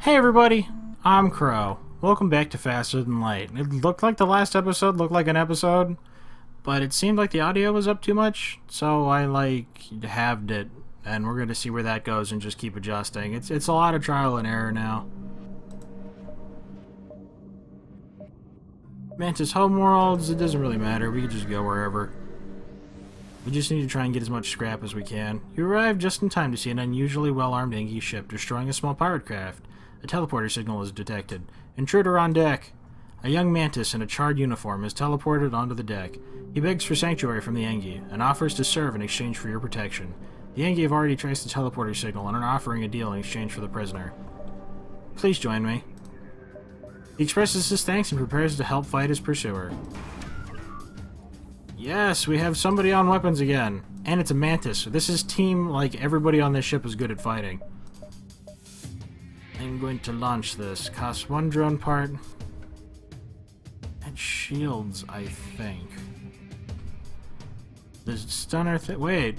Hey everybody, I'm Crow. Welcome back to Faster Than Light. It looked like the last episode looked like an episode, but it seemed like the audio was up too much, so I halved it, and we're going to see where that goes and just keep adjusting. It's a lot of trial and error now. Mantis homeworlds, it doesn't really matter, we can just go wherever. We just need to try and get as much scrap as we can. You arrived just in time to see an unusually well-armed Engi ship destroying a small pirate craft. A teleporter signal is detected. Intruder on deck! A young mantis in a charred uniform is teleported onto the deck. He begs for sanctuary from the Engi, and offers to serve in exchange for your protection. The Engi have already traced the teleporter signal and are offering a deal in exchange for the prisoner. Please join me. He expresses his thanks and prepares to help fight his pursuer. Yes, we have somebody on weapons again. And it's a mantis. This is team, like, everybody on this ship is good at fighting. I'm going to launch this. Costs one drone part. And shields, I think. The stunner wait.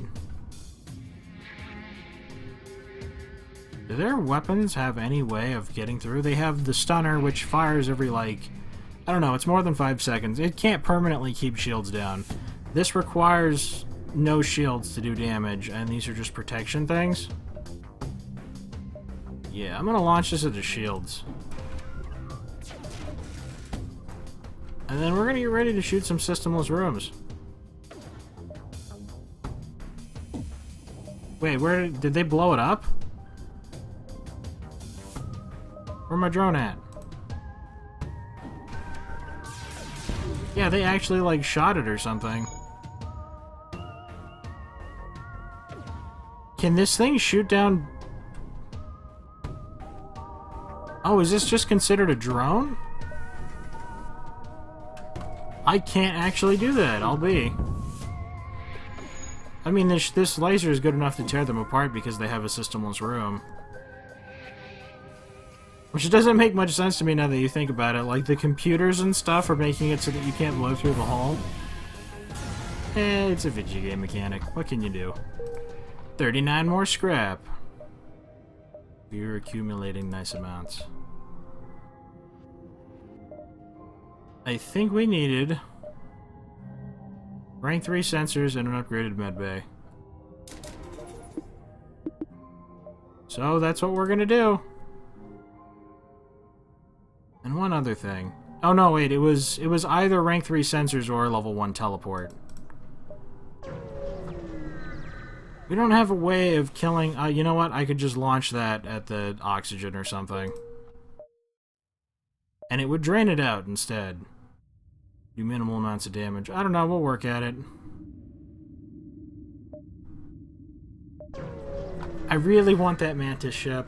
Do their weapons have any way of getting through? They have the stunner, which fires every, I don't know, it's more than 5 seconds. It can't permanently keep shields down. This requires no shields to do damage, and these are just protection things. Yeah, I'm gonna launch this at the shields. And then we're gonna get ready to shoot some systemless rooms. Wait, where did they blow it up? Where's my drone at? Yeah, they actually, shot it or something. Can this thing shoot down... Oh, is this just considered a drone? I can't actually do that, I'll be. I mean, this laser is good enough to tear them apart because they have a systemless room. Which doesn't make much sense to me now that you think about it. Like, the computers and stuff are making it so that you can't blow through the hull. It's a video game mechanic. What can you do? 39 more scrap. We're accumulating nice amounts. I think we needed rank 3 sensors and an upgraded medbay. So that's what we're gonna do. And one other thing. Oh no, wait, it was either rank 3 sensors or level 1 teleport. We don't have a way of killing... you know what? I could just launch that at the oxygen or something. And it would drain it out instead. Do minimal amounts of damage. I don't know, we'll work at it. I really want that mantis ship.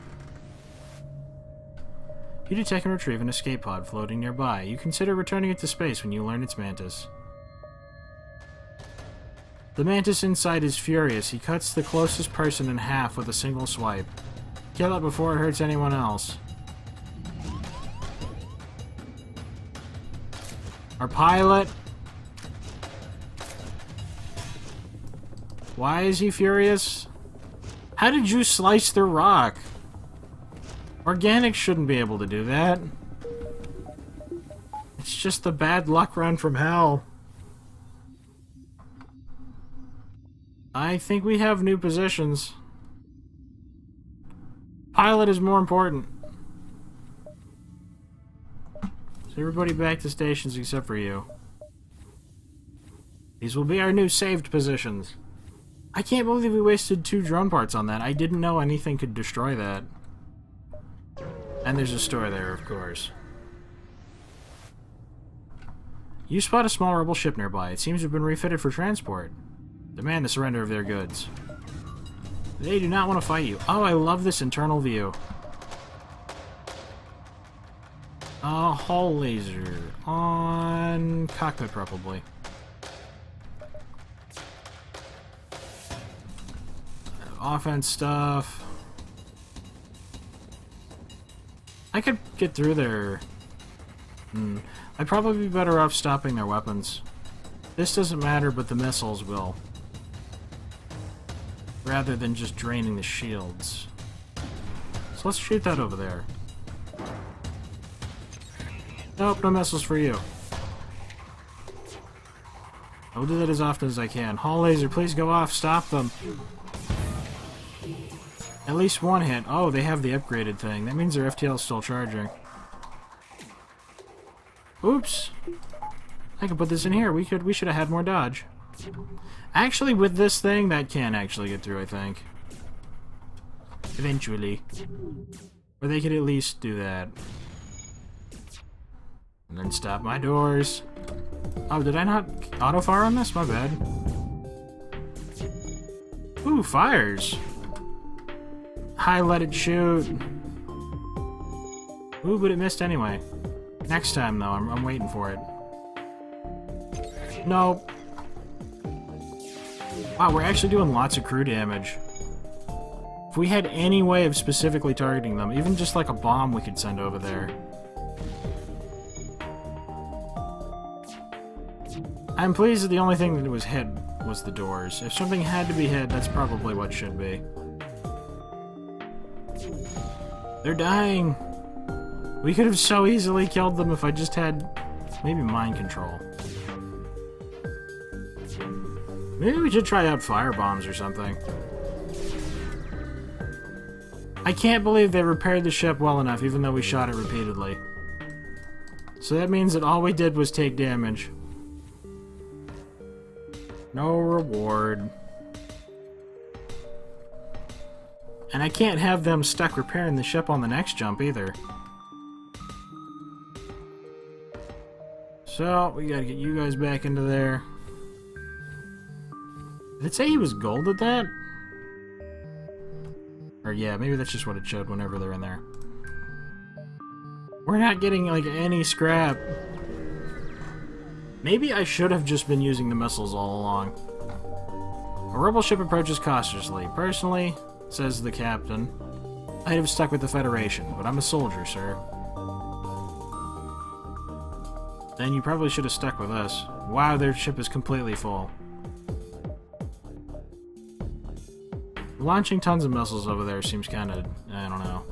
You detect and retrieve an escape pod floating nearby. You consider returning it to space when you learn its mantis. The mantis inside is furious. He cuts the closest person in half with a single swipe. Kill it before it hurts anyone else. Our pilot... Why is he furious? How did you slice the rock? Organics shouldn't be able to do that. It's just the bad luck run from hell. I think we have new positions. Pilot is more important. So everybody back to stations except for you. These will be our new saved positions. I can't believe we wasted 2 drone parts on that. I didn't know anything could destroy that. And there's a store there, of course. You spot a small rebel ship nearby. It seems to have been refitted for transport. Demand the surrender of their goods. They do not want to fight you. Oh, I love this internal view. Hull laser. On cockpit, probably. Offense stuff. I could get through there. I'd probably be better off stopping their weapons. This doesn't matter, but the missiles will. Rather than just draining the shields. So let's shoot that over there. Nope, no missiles for you. I'll do that as often as I can. Hull laser, please go off. Stop them. At least one hit. Oh, they have the upgraded thing. That means their FTL is still charging. Oops. I could put this in here. We should have had more dodge. Actually, with this thing, that can actually get through, I think. Eventually. Or they could at least do that. And then stop my doors. Oh, did I not auto-fire on this? My bad. Ooh, fires. High, let it shoot. Ooh, but it missed anyway. Next time, though, I'm waiting for it. Nope. Wow, we're actually doing lots of crew damage. If we had any way of specifically targeting them, even just like a bomb we could send over there. I'm pleased that the only thing that was hit was the doors. If something had to be hit, that's probably what should be. They're dying! We could have so easily killed them if I just had maybe mind control. Maybe we should try out firebombs or something. I can't believe they repaired the ship well enough, even though we shot it repeatedly. So that means that all we did was take damage. No reward. And I can't have them stuck repairing the ship on the next jump either. So, we gotta get you guys back into there. Did it say he was gold at that? Or yeah, maybe that's just what it showed whenever they're in there. We're not getting, like, any scrap. Maybe I should have just been using the missiles all along. A rebel ship approaches cautiously. Personally, says the captain, I'd have stuck with the Federation, but I'm a soldier, sir. Then you probably should have stuck with us. Wow, their ship is completely full. Launching tons of missiles over there seems kind of, I don't know.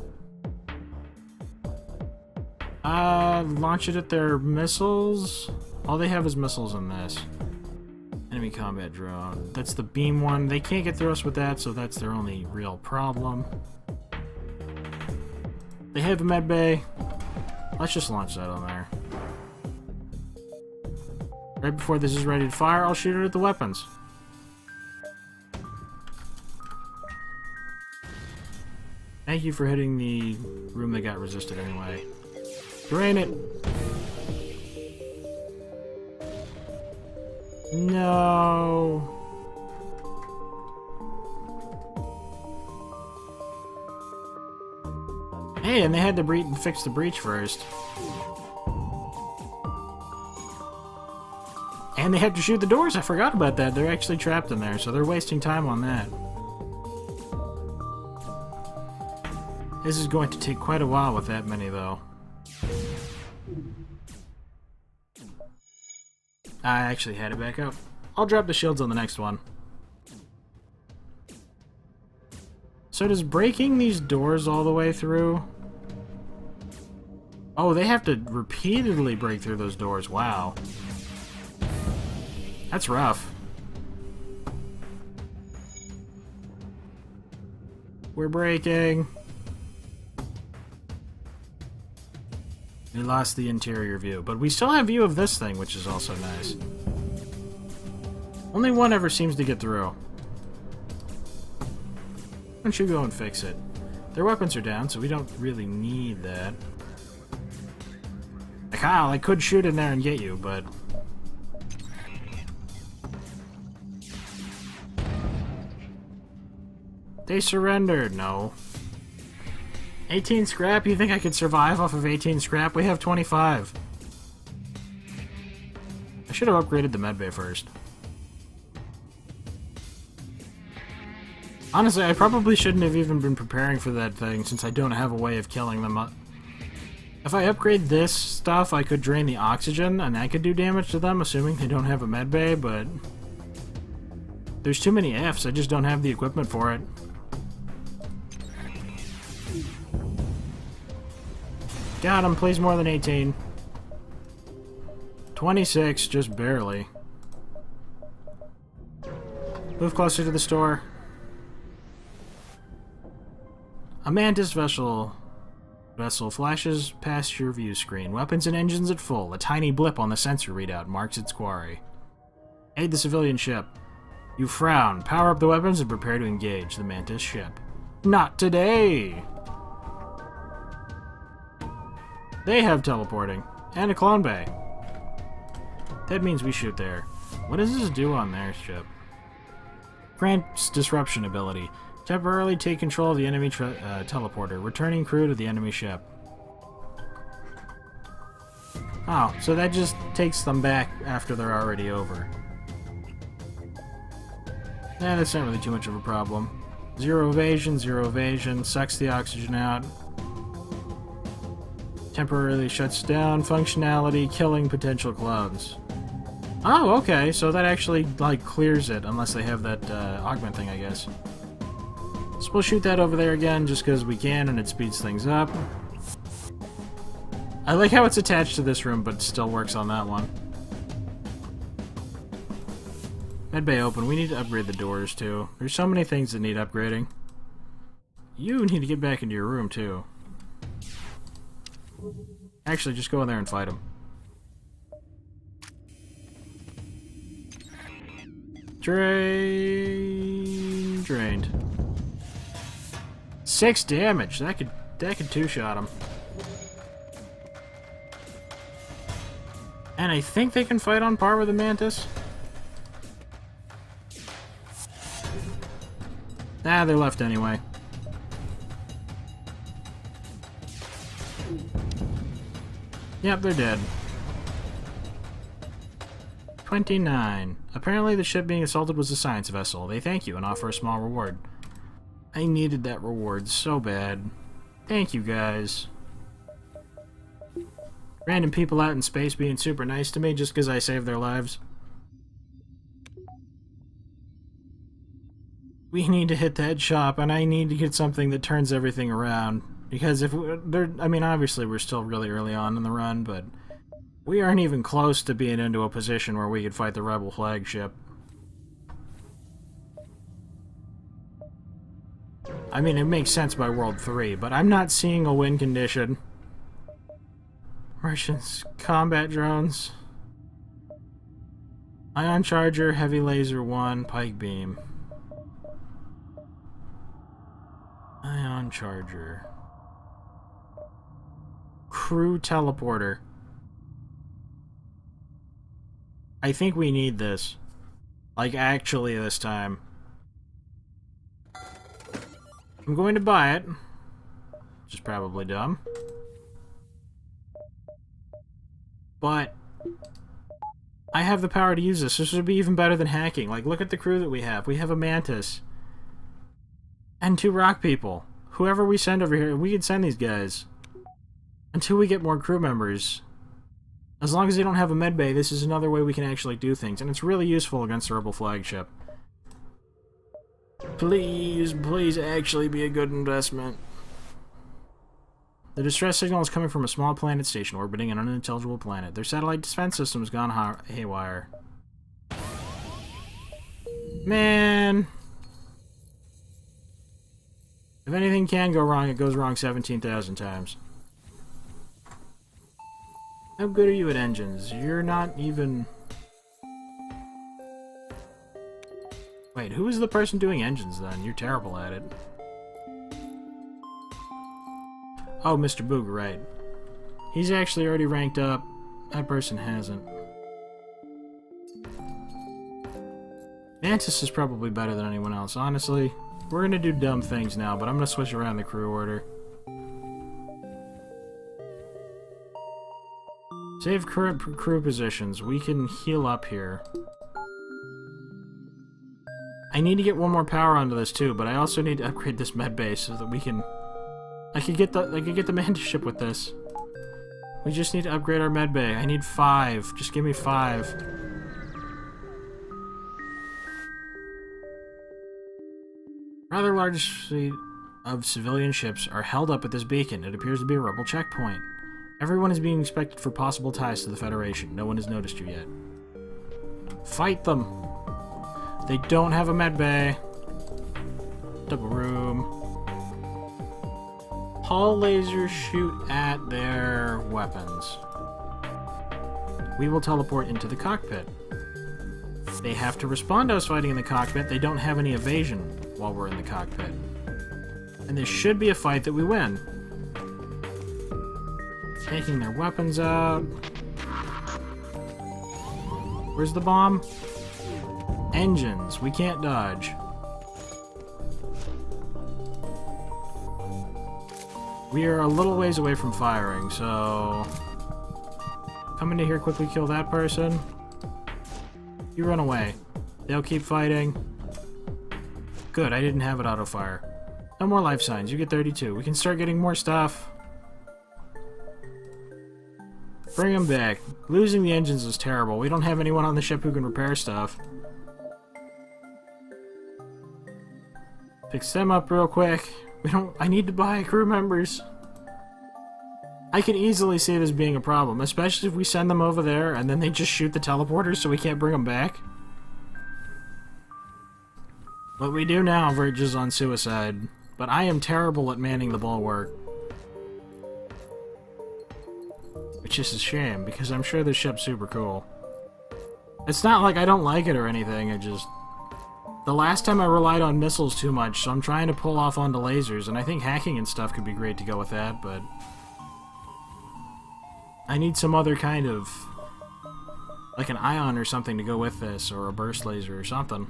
Launch it at their missiles? All they have is missiles in this. Enemy combat drone. That's the beam one. They can't get through us with that, so that's their only real problem. They have a med bay. Let's just launch that on there. Right before this is ready to fire, I'll shoot it at the weapons. Thank you for hitting the room that got resisted anyway. Drain it! No. Hey, and they had to fix the breach first. And they have to shoot the doors. I forgot about that. They're actually trapped in there, so they're wasting time on that. This is going to take quite a while with that many, though. I actually had it back up. I'll drop the shields on the next one. So does breaking these doors all the way through? Oh, they have to repeatedly break through those doors. Wow. That's rough. We're breaking. We lost the interior view, but we still have view of this thing, which is also nice. Only one ever seems to get through. Why don't you go and fix it? Their weapons are down, so we don't really need that. Kyle, I could shoot in there and get you, but... They surrendered. No. 18 scrap? You think I could survive off of 18 scrap? We have 25. I should have upgraded the medbay first. Honestly, I probably shouldn't have even been preparing for that thing, since I don't have a way of killing them. If I upgrade this stuff, I could drain the oxygen, and that could do damage to them, assuming they don't have a medbay, but... There's too many Fs, I just don't have the equipment for it. Got him, please more than 18. 26, just barely. Move closer to the store. A Mantis vessel flashes past your view screen. Weapons and engines at full. A tiny blip on the sensor readout marks its quarry. Aid the civilian ship. You frown. Power up the weapons and prepare to engage the Mantis ship. Not today! They have teleporting. And a clone bay. That means we shoot there. What does this do on their ship? Grants disruption ability. Temporarily take control of the enemy teleporter, returning crew to the enemy ship. Oh, so that just takes them back after they're already over. Yeah, that's not really too much of a problem. Zero evasion, sucks the oxygen out. Temporarily shuts down functionality, killing potential clones. Oh, okay, so that actually, like, clears it, unless they have that augment thing, I guess. So we'll shoot that over there again, just because we can, and it speeds things up. I like how it's attached to this room, but still works on that one. Medbay open. We need to upgrade the doors, too. There's so many things that need upgrading. You need to get back into your room, too. Actually, just go in there and fight him. Drained. 6 damage. That could two-shot him. And I think they can fight on par with the Mantis. Ah, they left anyway. Yep, they're dead. 29. Apparently the ship being assaulted was a science vessel. They thank you and offer a small reward. I needed that reward so bad. Thank you, guys. Random people out in space being super nice to me just because I saved their lives. We need to hit that shop, and I need to get something that turns everything around. Because if they're, I mean, obviously we're still really early on in the run, but we aren't even close to being into a position where we could fight the Rebel flagship. I mean, it makes sense by World 3, but I'm not seeing a win condition. Russians, combat drones. Ion Charger, Heavy Laser 1, Pike Beam. Ion Charger. Crew Teleporter. I think we need this. Like, actually this time. I'm going to buy it. Which is probably dumb. But I have the power to use this. This would be even better than hacking. Like, look at the crew that we have. We have a Mantis. And 2 rock people. Whoever we send over here, we can send these guys. Until we get more crew members. As long as they don't have a medbay, this is another way we can actually do things. And it's really useful against the Rebel flagship. Please, please actually be a good investment. The distress signal is coming from a small planet station orbiting an unintelligible planet. Their satellite defense system has gone haywire. Man. If anything can go wrong, it goes wrong 17,000 times. How good are you at engines? You're not even... Wait, who is the person doing engines then? You're terrible at it. Oh, Mr. Boog, right. He's actually already ranked up. That person hasn't. Mantis is probably better than anyone else, honestly. We're gonna do dumb things now, but I'm gonna switch around the crew order. Save current crew positions. We can heal up here. I need to get one more power onto this too, but I also need to upgrade this med base so that we can... I could get the Mantis ship with this. We just need to upgrade our med bay. I need 5. Just give me 5. Rather large fleet of civilian ships are held up at this beacon. It appears to be a rebel checkpoint. Everyone is being inspected for possible ties to the Federation. No one has noticed you yet. Fight them! They don't have a med bay. Double room. Hull lasers shoot at their weapons. We will teleport into the cockpit. They have to respond to us fighting in the cockpit. They don't have any evasion while we're in the cockpit. And this should be a fight that we win. Taking their weapons out. Where's the bomb? Engines. We can't dodge. We are a little ways away from firing, so... Come into here, quickly kill that person. You run away. They'll keep fighting. Good, I didn't have it auto-fire. No more life signs. You get 32. We can start getting more stuff. Bring them back. Losing the engines is terrible. We don't have anyone on the ship who can repair stuff. Fix them up real quick. I need to buy crew members. I could easily see this being a problem, especially if we send them over there and then they just shoot the teleporters so we can't bring them back. What we do now verges on suicide, but I am terrible at manning the bulwark. Which is a shame, because I'm sure this ship's super cool. It's not like I don't like it or anything, it just... The last time I relied on missiles too much, so I'm trying to pull off onto lasers, and I think hacking and stuff could be great to go with that, but... I need some other kind of... like an ion or something to go with this, or a burst laser or something.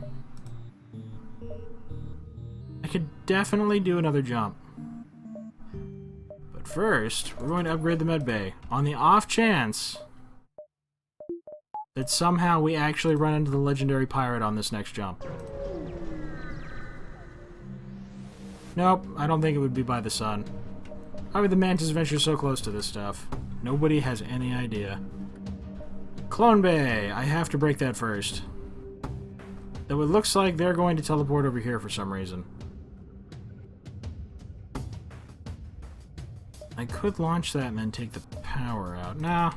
I could definitely do another jump. But first, we're going to upgrade the medbay. On the off chance that somehow we actually run into the legendary pirate on this next jump. Nope, I don't think it would be by the sun. How would the Mantis venture so close to this stuff? Nobody has any idea. Clone Bay! I have to break that first. Though it looks like they're going to teleport over here for some reason. I could launch that and then take the power out. Nah.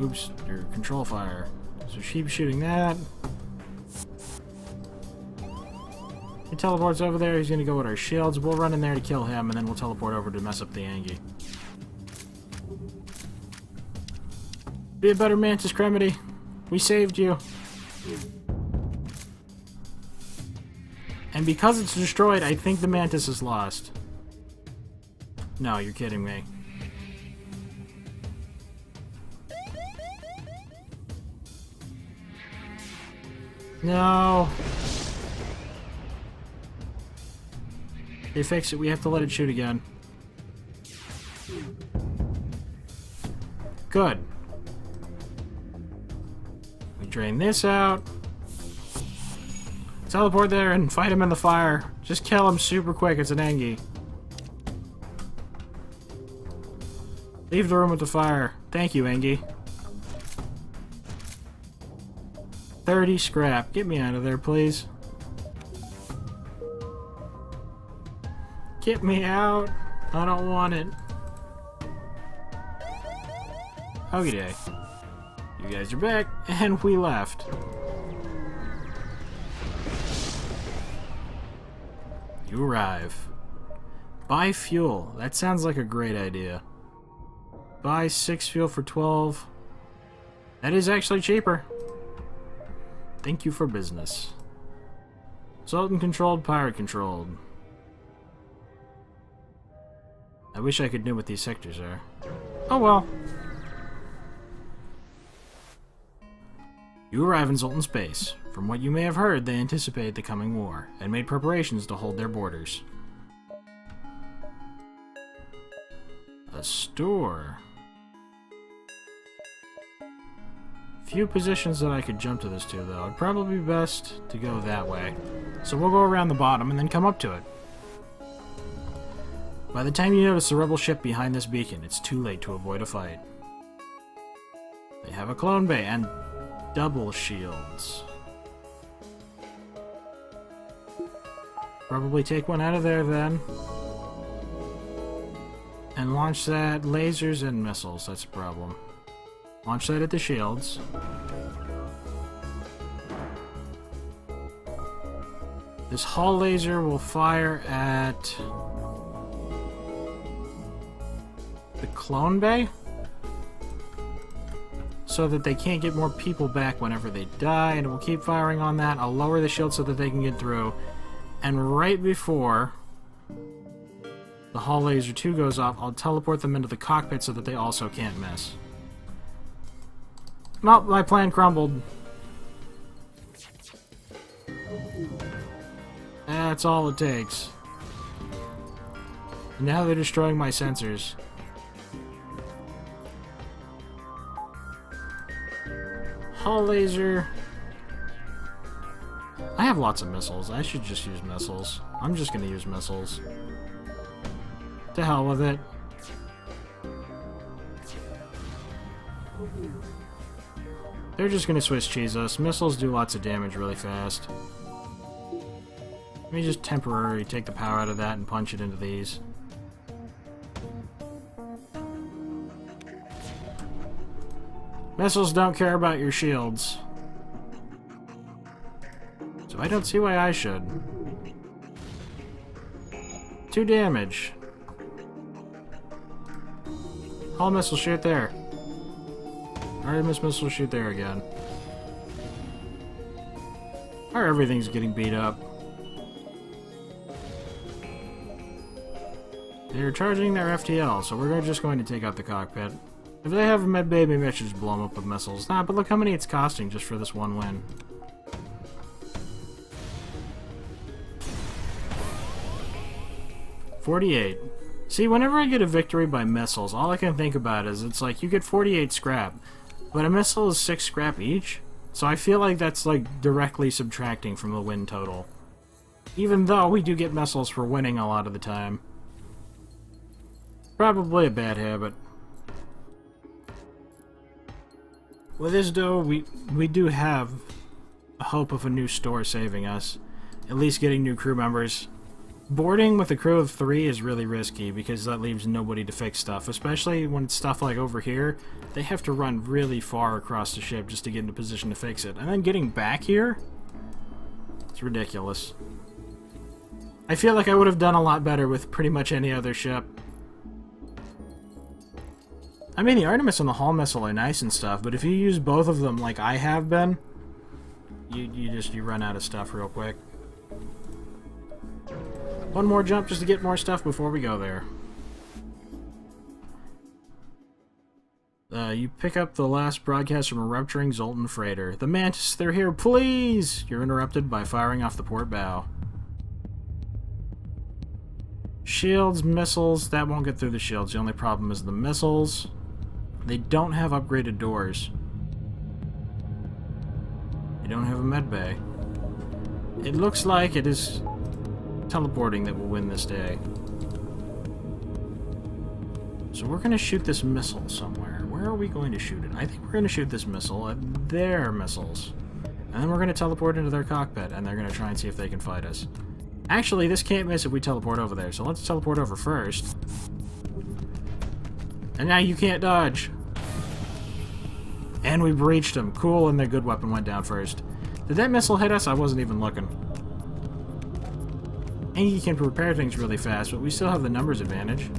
Oops, your control fire. So keep shooting that. He teleports over there, he's gonna go with our shields. We'll run in there to kill him, and then we'll teleport over to mess up the Angie. Be a better Mantis, Cremity. We saved you. And because it's destroyed, I think the Mantis is lost. No, you're kidding me. No. They fixed it. We have to let it shoot again. Good. We drain this out. Teleport there and fight him in the fire. Just kill him super quick. It's an Angie. Leave the room with the fire. Thank you, Angie. 30 scrap. Get me out of there, please. Get me out. I don't want it. Okie day. You guys are back, and we left. You arrive. Buy fuel. That sounds like a great idea. Buy 6 fuel for 12. That is actually cheaper. Thank you for business. Sultan controlled, pirate controlled. I wish I could know what these sectors are. Oh well. You arrive in Zoltan's base. From what you may have heard, they anticipate the coming war, and made preparations to hold their borders. A store. Few positions that I could jump to this to, though. It'd probably be best to go that way. So we'll go around the bottom and then come up to it. By the time you notice the rebel ship behind this beacon, it's too late to avoid a fight. They have a clone bay and double shields. Probably take one out of there then. And launch that. Lasers and missiles, that's a problem. Launch that at the shields. This hull laser will fire at the clone bay, so that they can't get more people back whenever they die, and it will keep firing on that. I'll lower the shield so that they can get through. And right before the hull laser 2 goes off, I'll teleport them into the cockpit so that they also can't miss. Well, my plan crumbled. That's all it takes. And now they're destroying my sensors. Hull laser. I have lots of missiles. I should just use missiles. I'm just gonna use missiles. To hell with it. They're just gonna Swiss cheese us. Missiles do lots of damage really fast. Let me just temporarily take the power out of that and punch it into these. Missiles don't care about your shields. So I don't see why I should. 2 damage. Hull missile shoot there. Artemis missile shoot there again. Or everything's getting beat up. They're charging their FTL, so we're just going to take out the cockpit. If they have a med bay, maybe I should just blow them up with missiles. Nah, but look how many it's costing just for this one win. $48. See, whenever I get a victory by missiles, all I can think about is it's like you get 48 scrap, but a missile is 6 scrap each, so I feel like that's like directly subtracting from the win total. Even though we do get missiles for winning a lot of the time. Probably a bad habit. With this though, we do have a hope of a new store saving us. At least getting new crew members. Boarding with a crew of 3 is really risky because that leaves nobody to fix stuff. Especially when it's stuff like over here, they have to run really far across the ship just to get into position to fix it. And then getting back here? It's ridiculous. I feel like I would have done a lot better with pretty much any other ship. I mean, the Artemis and the Hull missile are nice and stuff, but if you use both of them like I have been, you run out of stuff real quick. One more jump just to get more stuff before we go there. You pick up the last broadcast from a rupturing Zoltan freighter. The Mantis, they're here, please! You're interrupted by firing off the port bow. Shields, missiles, that won't get through the shields. The only problem is the missiles. They don't have upgraded doors. They don't have a med bay. It looks like it is teleporting that will win this day. So we're going to shoot this missile somewhere. Where are we going to shoot it? I think we're going to shoot this missile at their missiles. And then we're going to teleport into their cockpit, and they're going to try and see if they can fight us. Actually, this can't miss if we teleport over there, so let's teleport over first. And now you can't dodge. And we breached him. Cool, and their good weapon went down first. Did that missile hit us? I wasn't even looking. Angie can prepare things really fast, but we still have the numbers advantage.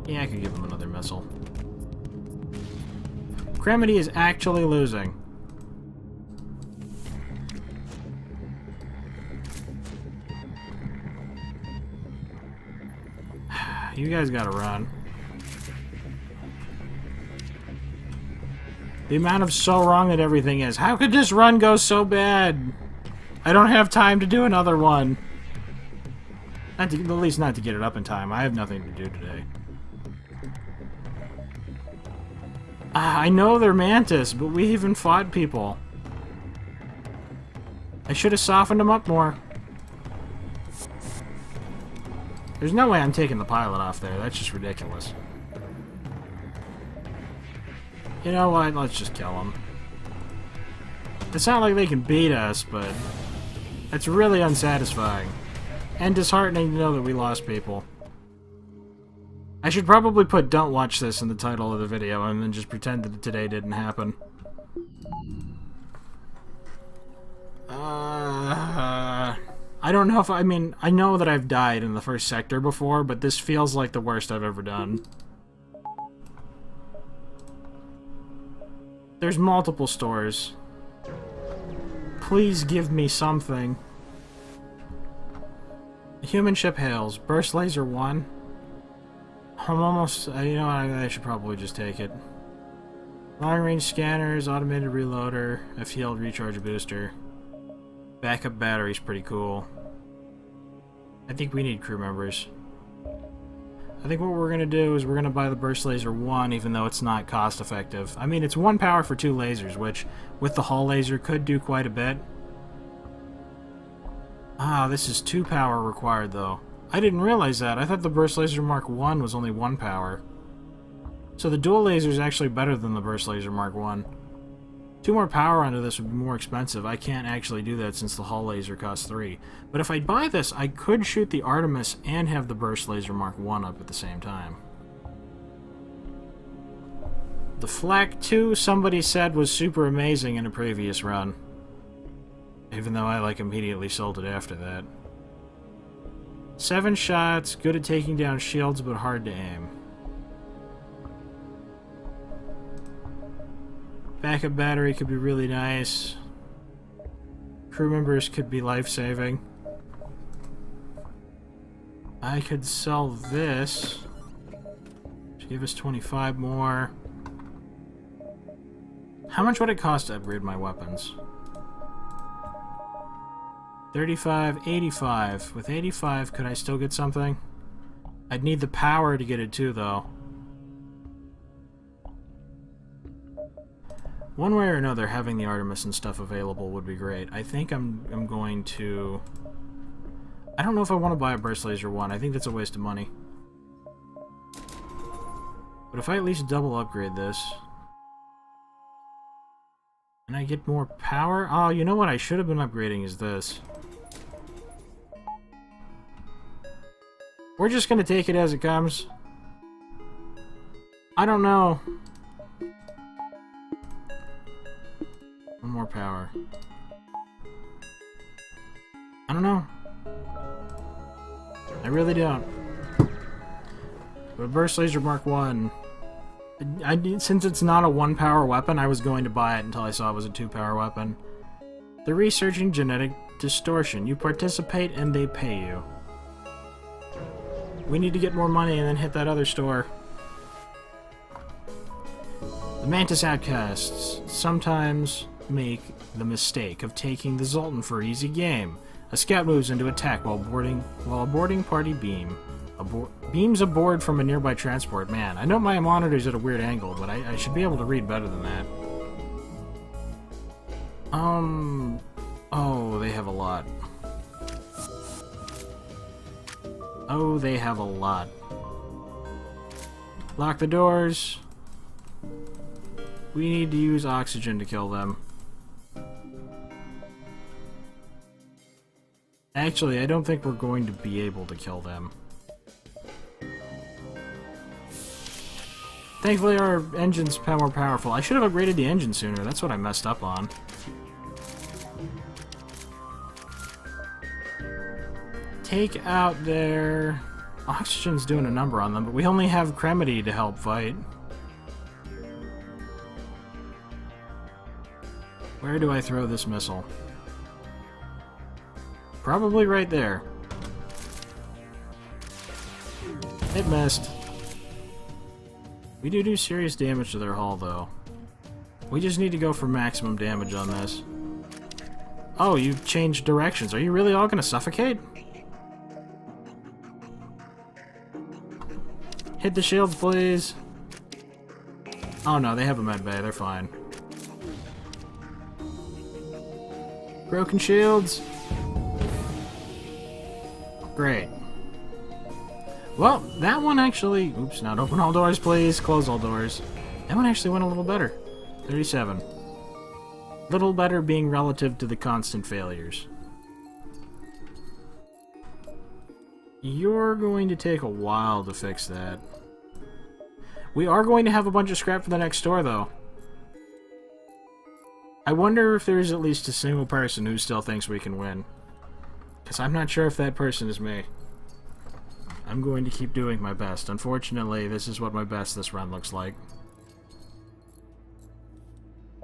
Yeah, I could give him another missile. Cremity is actually losing. You guys gotta run. The amount of so wrong that everything is. How could this run go so bad? I don't have time to do another one. At least not to get it up in time. I have nothing to do today. I know they're Mantis, but we even fought people. I should have softened them up more. There's no way I'm taking the pilot off there. That's just ridiculous. You know what? Let's just kill them. It's not like they can beat us, but that's really unsatisfying. And disheartening to know that we lost people. I should probably put "Don't watch this" in the title of the video and then just pretend that today didn't happen. I don't know if I mean, I know that I've died in the first sector before, but this feels like the worst I've ever done. There's multiple stores. Please give me something. The human ship hails. Burst laser 1. I'm almost... you know what, I should probably just take it. Long range scanners, automated reloader, FTL recharge booster. Backup battery's pretty cool. I think we need crew members. I think what we're going to do is we're going to buy the Burst Laser 1, even though it's not cost effective. I mean, it's 1 power for 2 lasers, which, with the hull laser, could do quite a bit. Ah, this is 2 power required, though. I didn't realize that. I thought the Burst Laser Mark 1 was only 1 power. So the dual laser is actually better than the Burst Laser Mark 1. 2 more power onto this would be more expensive. I can't actually do that since the hull laser costs 3. But if I buy this, I could shoot the Artemis and have the Burst Laser Mark 1 up at the same time. The Flak 2, somebody said, was super amazing in a previous run. Even though I, like, immediately sold it after that. 7 shots, good at taking down shields, but hard to aim. Backup battery could be really nice. Crew members could be life-saving. I could sell this. Give us 25 more. How much would it cost to upgrade my weapons? 35, 85. With 85, could I still get something? I'd need the power to get it too, though. One way or another, having the Artemis and stuff available would be great. I think I'm going to... I don't know if I want to buy a Burst Laser 1. I think that's a waste of money. But if I at least double upgrade this... and I get more power... Oh, you know what I should have been upgrading is this. We're just going to take it as it comes. I don't know. One more power. I don't know. I really don't. But Burst Laser Mark 1... since it's not a 1 power weapon, I was going to buy it until I saw it was a 2 power weapon. They're researching genetic distortion. You participate and they pay you. We need to get more money and then hit that other store. The Mantis Outcasts sometimes make the mistake of taking the Zoltan for easy game. A scout moves into attack while boarding party beam. Beams aboard from a nearby transport. Man, I know my monitor's at a weird angle, but I should be able to read better than that. Oh, they have a lot. Oh, they have a lot. Lock the doors. We need to use oxygen to kill them. Actually, I don't think we're going to be able to kill them. Thankfully, our engine's more powerful. I should have upgraded the engine sooner. That's what I messed up on. Take out their... Oxygen's doing a number on them, but we only have Cremity to help fight. Where do I throw this missile? Probably right there. It missed. We do serious damage to their hull, though. We just need to go for maximum damage on this. Oh, you've changed directions. Are you really all gonna suffocate? Hit the shields, please. Oh no, they have a med bay. They're fine. Broken shields. Great. Well, that one actually... Oops, not open all doors, please. Close all doors. That one actually went a little better. 37. Little better being relative to the constant failures. You're going to take a while to fix that. We are going to have a bunch of scrap for the next store, though. I wonder if there's at least a single person who still thinks we can win. Because I'm not sure if that person is me. I'm going to keep doing my best. Unfortunately, this is what my best this run looks like.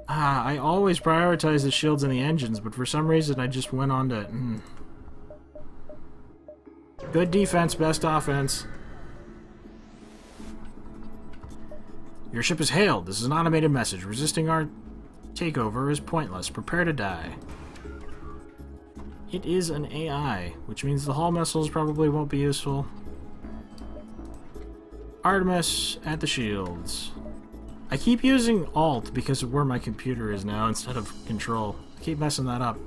I always prioritize the shields and the engines, but for some reason I just went on to... Good defense, best offense. Your ship is hailed. This is an automated message. Resisting our takeover is pointless. Prepare to die. It is an AI, which means the hull missiles probably won't be useful. Artemis at the shields. I keep using Alt because of where my computer is now instead of Control. I keep messing that up.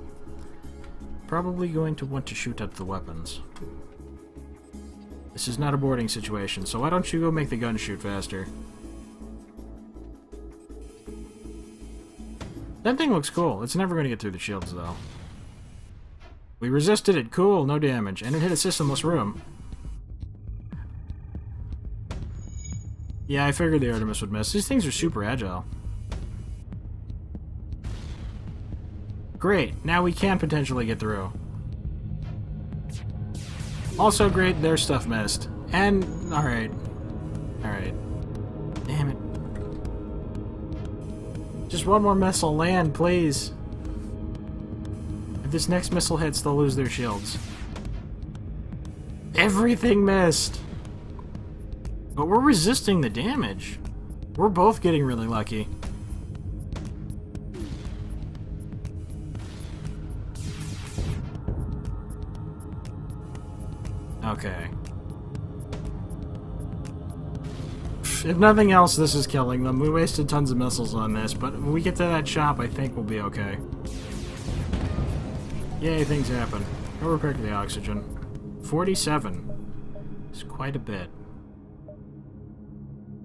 Probably going to want to shoot up the weapons. This is not a boarding situation, so why don't you go make the gun shoot faster? That thing looks cool. It's never going to get through the shields, though. We resisted it. Cool, no damage. And it hit a systemless room. Yeah, I figured the Artemis would miss. These things are super agile. Great, now we can potentially get through. Also great, their stuff missed. And, alright. Alright. Damn it. Just one more missile land, please. If this next missile hits, they'll lose their shields. Everything missed! But we're resisting the damage. We're both getting really lucky. Okay. If nothing else, this is killing them. We wasted tons of missiles on this, but when we get to that shop, I think we'll be okay. Yay, things happen. Go repair the oxygen. 47. It's quite a bit.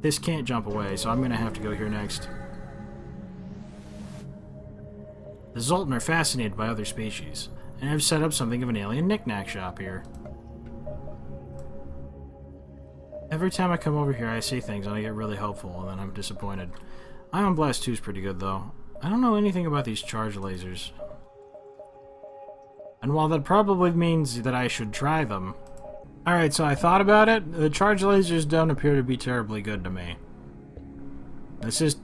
This can't jump away, so I'm gonna have to go here next. The Zoltan are fascinated by other species, and have set up something of an alien knick-knack shop here. Every time I come over here, I see things and I get really hopeful, and then I'm disappointed. Ion Blast 2 is pretty good, though. I don't know anything about these charge lasers. And while that probably means that I should try them... Alright, so I thought about it. The charge lasers don't appear to be terribly good to me. This is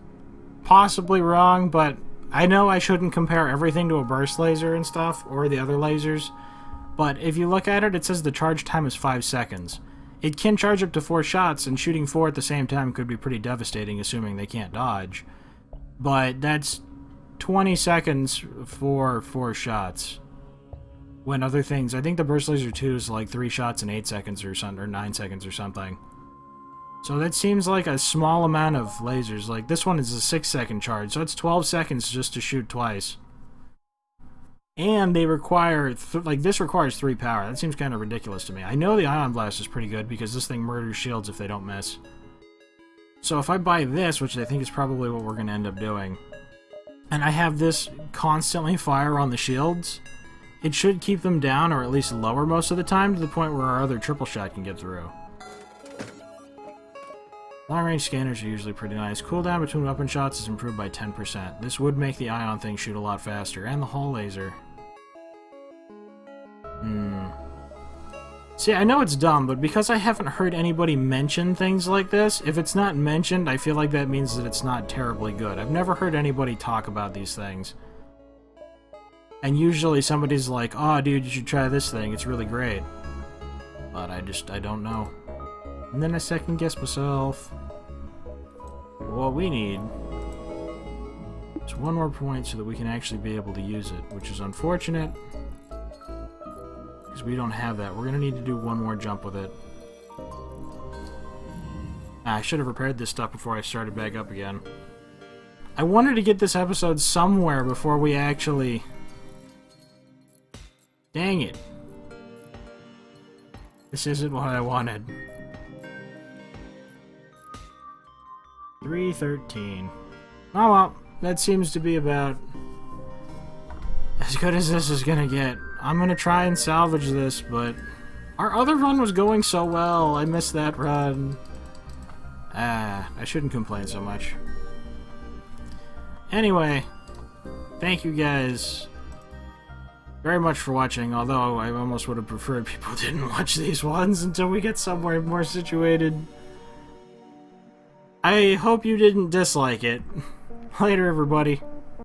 possibly wrong, but I know I shouldn't compare everything to a burst laser and stuff, or the other lasers. But if you look at it, it says the charge time is 5 seconds. It can charge up to 4 shots, and shooting 4 at the same time could be pretty devastating, assuming they can't dodge. But that's 20 seconds for 4 shots. When other things, I think the Burst Laser 2 is like 3 shots in 8 seconds or something, or 9 seconds or something. So that seems like a small amount of lasers. Like this one is a 6-second charge, so it's 12 seconds just to shoot twice. And they require, like this requires 3 power. That seems kind of ridiculous to me. I know the Ion Blast is pretty good because this thing murders shields if they don't miss. So if I buy this, which I think is probably what we're going to end up doing, and I have this constantly fire on the shields, it should keep them down, or at least lower most of the time, to the point where our other triple shot can get through. Long-range scanners are usually pretty nice. Cooldown between weapon shots is improved by 10%. This would make the ion thing shoot a lot faster, and the hull laser. See, I know it's dumb, but because I haven't heard anybody mention things like this, if it's not mentioned, I feel like that means that it's not terribly good. I've never heard anybody talk about these things. And usually somebody's like, oh dude, you should try this thing, it's really great. But I don't know. And then I second guess myself. What we need is 1 more point so that we can actually be able to use it, which is unfortunate. Because we don't have that. We're going to need to do 1 more jump with it. I should have repaired this stuff before I started back up again. I wanted to get this episode somewhere before we actually... Dang it. This isn't what I wanted. 313. Oh well, that seems to be about as good as this is gonna get. I'm gonna try and salvage this, but Our other run was going so well. I missed that run. I shouldn't complain so much. Anyway, thank you guys very much for watching, although I almost would have preferred people didn't watch these ones until we get somewhere more situated. I hope you didn't dislike it. Later, everybody.